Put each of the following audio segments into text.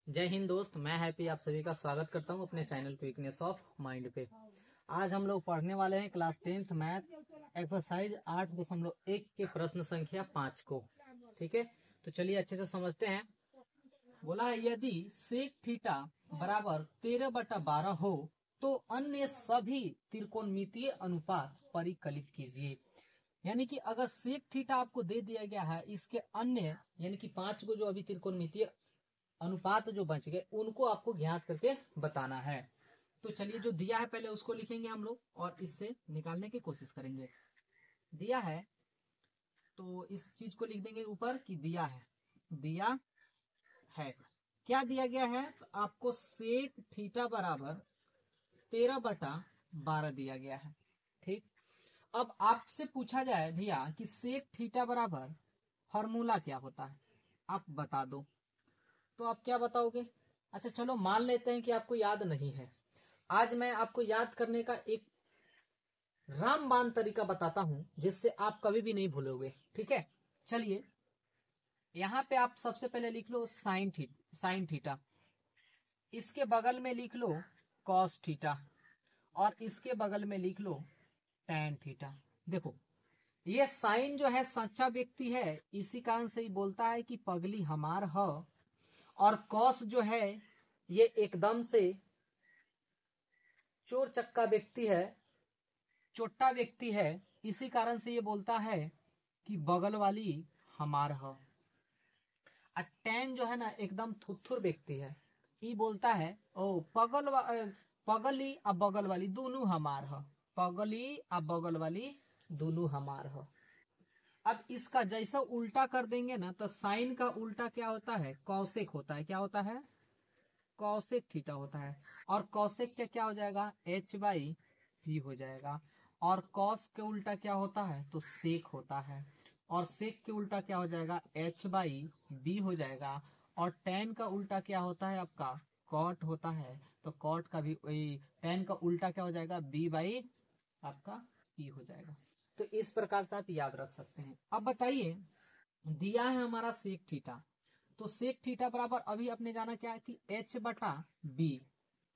जय हिंद दोस्त, मैं हैप्पी आप सभी का स्वागत करता हूं अपने चैनल वीकनेस ऑफ माइंड पे। आज हम लोग पढ़ने वाले हैं क्लास 10th मैथ एक्सरसाइज 8.1 के प्रश्न संख्या 5 को। ठीक है, तो चलिए अच्छे से समझते हैं। बोला है यदि सेक थीटा बराबर 13/12 हो तो अन्य सभी त्रिकोणमितीय अनुपात परिकलित कीजिए। यानी कि अगर सेक थीटा आपको दे दिया गया है, इसके अन्य यानी कि 5 को जो अभी त्रिकोणमितीय अनुपात जो बच गए उनको आपको ज्ञात करके बताना है। तो चलिए जो दिया है पहले उसको लिखेंगे हम लोग और इससे निकालने की कोशिश करेंगे। दिया है तो इस चीज को लिख देंगे ऊपर कि दिया है। क्या दिया गया है? तो आपको सेक थीटा बराबर 13/12 दिया गया है। ठीक, अब आपसे पूछा जाए भैया कि सेक थीटा बराबर फॉर्मूला क्या होता है, आप बता दो। तो आप क्या बताओगे? अच्छा चलो मान लेते हैं कि आपको याद नहीं है। आज मैं आपको याद करने का एक रामबाण तरीका बताता हूं जिससे आप कभी भी नहीं भूलोगे। ठीक है, चलिए यहाँ पे आप सबसे पहले लिख लो साइन थीटा, इसके बगल में लिख लो कॉस थीटा और इसके बगल में लिख लो टैन थीटा। देखो ये साइन जो है सच्चा व्यक्ति है, इसी कारण से ही बोलता है कि पगली हमार ह। और कॉस जो है ये एकदम से चोर चक्का व्यक्ति है, चोट्टा व्यक्ति है, इसी कारण से ये बोलता है कि बगल वाली हमार ह। टैन जो है ना एकदम थुथुर व्यक्ति है, ये बोलता है ओ पगली आ बगल वाली दोनों हमार ह, पगली आ बगल वाली दोनों हमार ह। अब इसका जैसा उल्टा कर देंगे ना तो साइन का उल्टा क्या होता है? कौशिक होता है। क्या होता है? कौशिक थीटा होता है। और कौशिक के क्या हो जाएगा? h/p हो जाएगा। और कॉस के उल्टा क्या होता है? तो सेक होता है। और सेक के उल्टा क्या हो जाएगा? h/b हो जाएगा। और टैन का उल्टा क्या होता है आपका? कॉट होता है। तो कॉट का भी टैन का उल्टा क्या हो जाएगा? b/ आपका p हो जाएगा। तो इस प्रकार से आप याद रख सकते हैं। अब बताइए दिया है हमारा सेक थीटा, तो सेक थीटा बराबर अभी आपने जाना क्या है कि h/b,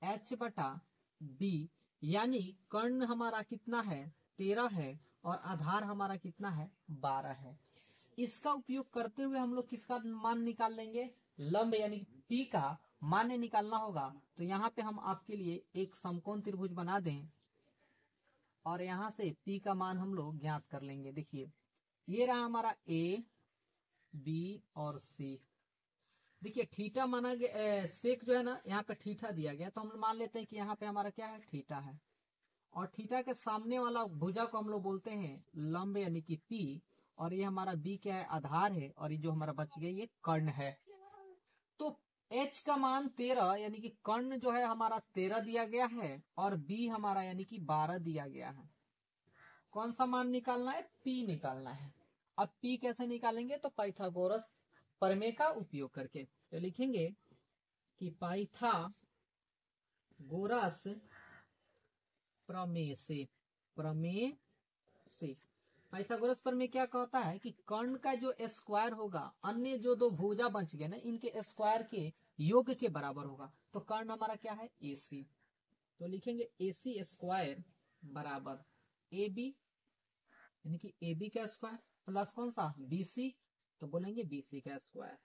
h/b यानी कर्ण हमारा कितना है? 13 है और आधार हमारा कितना है? 12 है। इसका उपयोग करते हुए हम लोग किसका मान निकाल लेंगे? लंब यानी p का मान निकालना होगा। तो यहाँ पे हम आपके लिए एक समकोण त्रिभुज बना दें और यहाँ से p का मान हम लोग ज्ञात कर लेंगे। देखिए ये रहा हमारा a, b और c। देखिए थीटा माना गया, सेक जो है ना यहाँ पे थीटा दिया गया, तो हम मान लेते हैं कि यहाँ पे हमारा क्या है? थीटा है। और थीटा के सामने वाला भुजा को हम लोग बोलते हैं लंब यानी कि पी। और ये हमारा बी क्या है? आधार है। और ये जो हमारा बच गया ये कर्ण है। तो h का मान 13 यानी कि कर्ण जो है हमारा 13 दिया गया है और b हमारा यानी कि 12 दिया गया है। कौन सा मान निकालना है? p निकालना है। अब p कैसे निकालेंगे? तो पाइथागोरस प्रमेय का उपयोग करके। तो लिखेंगे कि पाइथागोरस प्रमेय से पाइथागोरस प्रमेय क्या कहता है कि कर्ण का जो स्क्वायर होगा, अन्य जो दो भुजा बच गए ना, इनके स्क्वायर के योग के बराबर होगा। तो कर्ण हमारा क्या है? AC। तो लिखेंगे AC स्क्वायर बराबर AB यानी कि AB का स्क्वायर प्लस कौन सा? BC। तो बोलेंगे BC का स्क्वायर।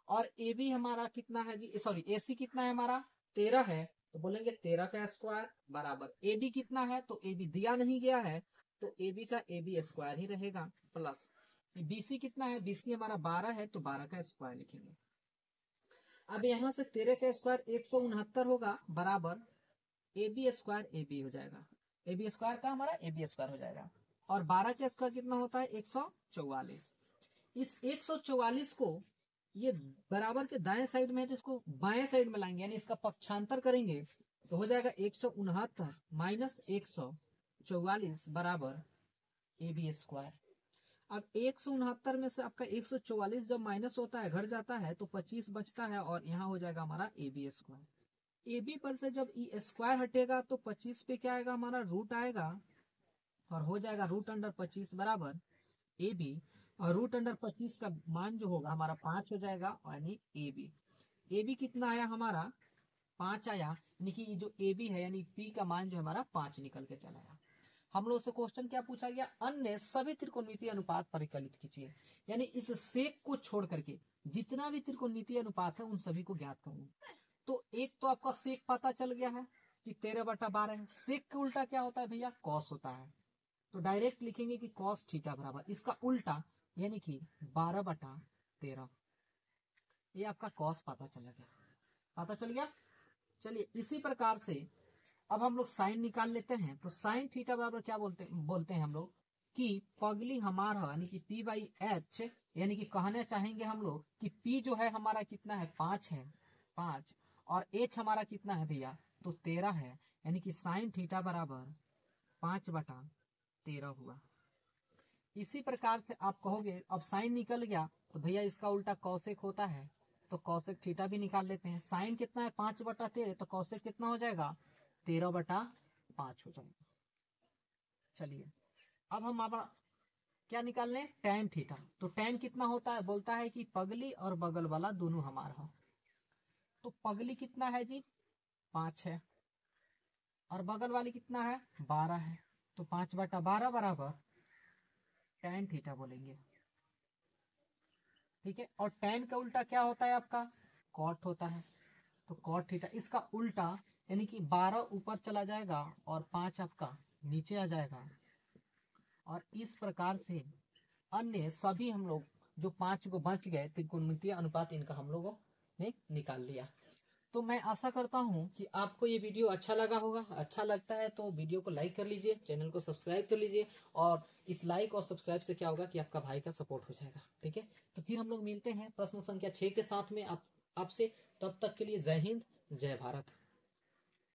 और AB हमारा कितना है जी? सॉरी AC कितना है हमारा? 13 है। तो बोलेंगे 13 का स्क्वायर बराबर AB कितना है? तो AB दिया नहीं गया है, तो AB का AB स्क्वायर ही रहेगा प्लस BC कितना है? BC हमारा 12 है, तो 12 का स्क्वायर लिखेंगे। अब यहाँ से 13 का स्क्वायर 169 होगा बराबर AB स्क्वायर AB हो जाएगा। AB स्क्वायर का हमारा AB स्क्वायर हो जाएगा। और 12 का स्क्वायर कितना होता है? 144। इस 144 को ये बराबर के दाएं साइड में है तो इसको बाएं साइड में लाएंगे, यानी इसका पक्षांतर करेंगे तो हो जाएगा 169 माइनस 144 बराबर AB स्क्वायर। अब 169 में से आपका 144 जब माइनस होता है, घट जाता है, तो 25 बचता है और यहाँ हो जाएगा हमारा AB स्क्वायर। AB पर से जब ई स्क्वायर हटेगा तो 25 पे क्या आएगा? हमारा रूट आएगा और हो जाएगा √25 बराबर AB। और √25 का मान जो होगा हमारा 5 हो जाएगा यानी AB। ए बी कितना आया हमारा 5 आया, यानी कि जो ए बी है यानी पी का मान जो हमारा 5 निकल के चला आया। हम लोग से क्वेश्चन क्या पूछा गया, अन्य सभी त्रिकोणमितीय अनुपात परिकलित कीजिए, यानी इस सेक को छोड़ करके जितना भी त्रिकोणमितीय अनुपात है उन सभी को ज्ञात करना। तो एक तो आपका सेक पता चल गया है कि 13/12 है। सेक का उल्टा क्या होता है भैया, कॉस होता है। तो डायरेक्ट लिखेंगे कि कॉस थीटा बराबर इसका उल्टा यानी कि 12/13। ये आपका कॉस पता चला गया, पता चल गया। चलिए इसी प्रकार से अब हम लोग साइन निकाल लेते हैं। तो साइन थीटा बराबर क्या बोलते हैं हम लोग कि पगली हमारा यानी कि पी बाई एच, यानी कि कहना चाहेंगे हम लोग कि पी जो है हमारा कितना है 5 है, 5 और एच हमारा कितना है भैया तो 13 है, यानी कि साइन थीटा बराबर 5/13 हुआ। इसी प्रकार से आप कहोगे अब साइन निकल गया तो भैया इसका उल्टा कौसेक होता है, तो कौसेक थीटा भी निकाल लेते हैं। साइन कितना है 5/13, तो कौसेक कितना हो जाएगा 13/5 हो जाएगा। चलिए अब हम आप क्या निकाल लें, टैन थीटा। तो टैन कितना होता है, बोलता है कि पगली और बगल वाला दोनों हमारा। तो पगली कितना है जी 5 है और बगल वाली कितना है 12 है, तो 5/12 बराबर टैन थीटा बोलेंगे। ठीक है, और टैन का उल्टा क्या होता है आपका कॉट होता है, तो कॉट थीटा इसका उल्टा यानी कि 12 ऊपर चला जाएगा और 5 आपका नीचे आ जाएगा। और इस प्रकार से अन्य सभी हम लोग जो 5 को बच गए त्रिकोणमितीय अनुपात इनका हम लोगों ने निकाल लिया। तो मैं आशा करता हूं कि आपको ये वीडियो अच्छा लगा होगा। अच्छा लगता है तो वीडियो को लाइक कर लीजिए, चैनल को सब्सक्राइब कर लीजिए, और इस लाइक और सब्सक्राइब से क्या होगा कि आपका भाई का सपोर्ट हो जाएगा। ठीक है, तो फिर हम लोग मिलते हैं प्रश्न संख्या 6 के साथ में आपसे। तब तक के लिए जय हिंद, जय भारत।